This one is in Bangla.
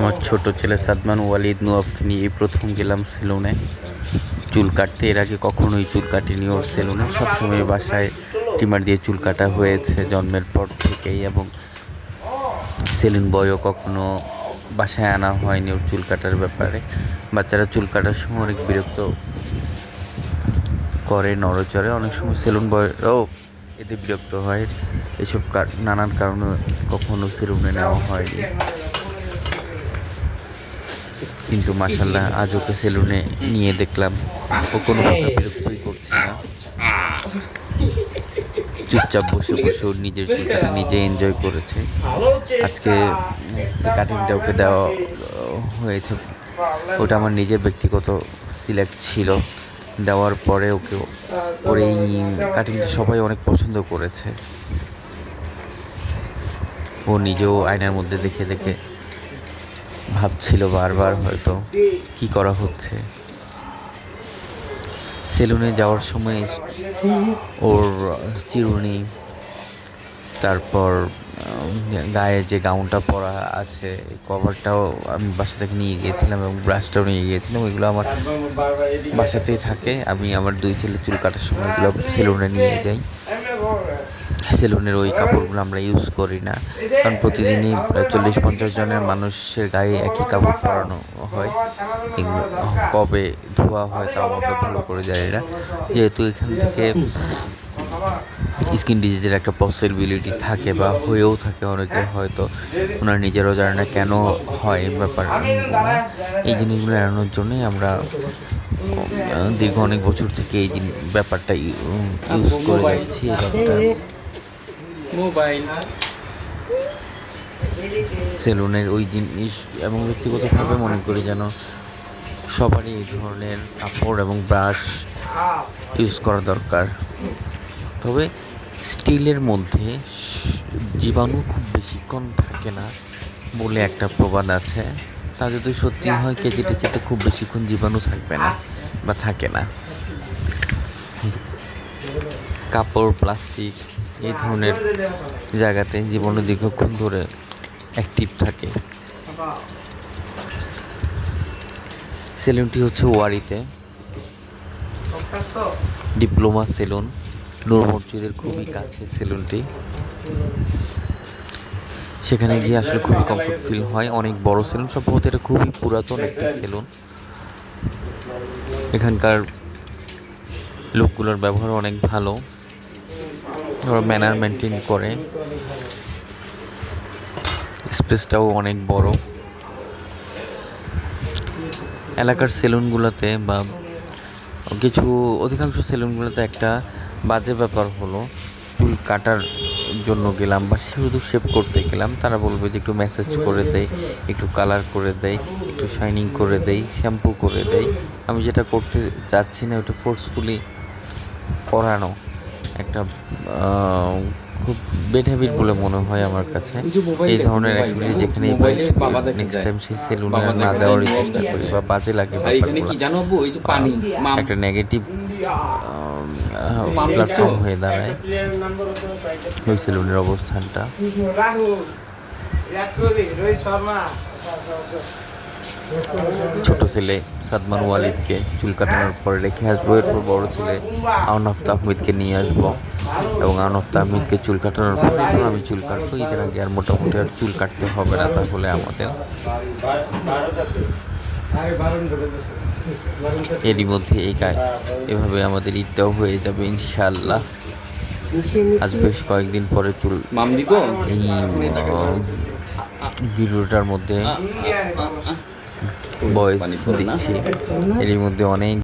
আমার ছোট ছেলে সাদমান ওয়ালিদ নওয়াফকে নিয়ে এই প্রথম গেলাম সেলুনে চুল কাটতে। এর আগে কখনোই চুল কাটিনি ওর সেলুনে। সবসময় বাসায় ট্রিমার দিয়ে চুল কাটা হয়েছে জন্মের পর থেকেই, এবং সেলুন বয়ও কখনো বাসায় আনা হয়নি ওর চুল কাটার ব্যাপারে। বাচ্চারা চুল কাটার সময় অনেক বিরক্ত করে, নড়চড়ে। অনেক সময় সেলুন বয়রাও এতে বিরক্ত হয়। এসব নানান কারণে কখনো সেলুনে নেওয়া হয়নি, কিন্তু মাশাল্লাহ আজ ওকে সেলুনে নিয়ে দেখলাম ও কোনো প্রকার বিরক্তই করছে না। চুপচাপ বসে বসে ওর নিজের চুলটা নিজে এনজয় করেছে। আজকে যে কাটিংটা ওকে দেওয়া হয়েছে ওটা আমার নিজের ব্যক্তিগত সিলেক্ট ছিল। দেওয়ার পরে ওর এই কাটিংটা সবাই অনেক পছন্দ করেছে। ও নিজেও আয়নার মধ্যে দেখে দেখে ভাবছিল বারবার হয়তো কি করা হচ্ছে। সেলুনে যাওয়ার সময় ওর চিরুনি, তারপর গায়ে যে গাউনটা পরা আছে কভারটাও আমি বাসা থেকে নিয়ে গিয়েছিলাম, এবং ব্রাশটাও নিয়ে গিয়েছিলাম। ওইগুলো আমার বাসাতেই থাকে। আমি আমার দুই ছেলে চুল কাটার সময় ওইগুলো সেলুনে নিয়ে যাই। সেলুনের ওই কাপড়গুলো আমরা ইউজ করি না, কারণ প্রতিদিনই প্রায় 40-50 জনের মানুষের গায়ে একই কাপড় পরানো হয়। এগুলো কবে ধোয়া হয় তাও আমরা ভালো করে জানি না, যেহেতু এখান থেকে স্কিন ডিজিজের একটা পসিবিলিটি থাকে বা হয়েও থাকে অনেকের, হয়তো ওনারা নিজেরাও জানে না কেন হয় এই ব্যাপার। এই জিনিসগুলো এড়ানোর জন্যই আমরা দীর্ঘ অনেক বছর থেকে এই ব্যাপারটা ইউজ করে যাচ্ছি। মোবাইল সেলুনের ওই জিনিস, এবং ব্যক্তিগতভাবে মনে করি যেন সবারই এই ধরনের কাপড় এবং ব্রাশ ইউজ করা দরকার। তবে স্টিলের মধ্যে জীবাণু খুব বেশিক্ষণ থাকে না বলে একটা প্রবাদ আছে। তা যদি সত্যি হয়, কেজি টেজিতে খুব বেশিক্ষণ জীবাণু থাকবে না বা থাকে না। কাপড়, প্লাস্টিক এই ধরনের জায়গাতে জীবাণু দীর্ঘক্ষণ ধরে অ্যাক্টিভ থাকে। সেলুনটি হচ্ছে ওয়ারিতে, ডিপ্লোমা সেলুন, নূর মসজিদের খুবই কাছে সেলুনটি। সেখানে গিয়ে আসলে খুবই কমফোর্ট ফিল হয়। অনেক বড় সেলুন, সম্ভবত এটা খুবই পুরাতন একটা সেলুন। এখানকার লোকগুলোর ব্যবহার অনেক ভালো, ওরা ম্যানার মেনটেন করে। স্পেসটাও অনেক বড়। এলাকার সেলুনগুলোতে বা অধিকাংশ সেলুনগুলোতে একটা বাজে ব্যাপার হলো, চুল কাটার জন্য গেলাম বা শুধু শেভ করতে গেলাম, তারা বলবে যে একটু ম্যাসাজ করে দেয়, একটু কালার করে দেয়, একটু শাইনিং করে দেয়, শ্যাম্পু করে দেয়। আমি যেটা করতে চাচ্ছি না, ওটা ফোর্সফুলি করানো একটা খুব বেড হ্যাবিট বলে মনে হয় আমার কাছে। এই ধরনের অ্যাক্টিভিটি যেখানেই পাই নেক্সট টাইম সেই সেলুনে না যাওয়ারই চেষ্টা করি, বা বাজে লাগে একটা নেগেটিভ প্ল্যাটফর্ম হয়ে দাঁড়ায় ওই সেলুনের অবস্থানটা। ছোট ছেলে সাদমান ওয়ালিদকে চুল কাটানোর পরে রেখে আসবো, এরপর বড় ছেলে আওনাফ তাহমিদকে নিয়ে আসবো, এবং আওনাফ তাহমিদকে চুল কাটানোর পরে আমি চুল কাটবো। ঈদের আগে আর মোটামুটি আর চুল কাটতে হবে না, তাহলে আমাদের এরই মধ্যে এভাবে আমাদের ঈদটাও হয়ে যাবে ইনশাআল্লাহ। আজ বেশ কয়েকদিন পরে চুল এই ভিডিওটার মধ্যে ভয়েস দিচ্ছি, এর মধ্যে অনেক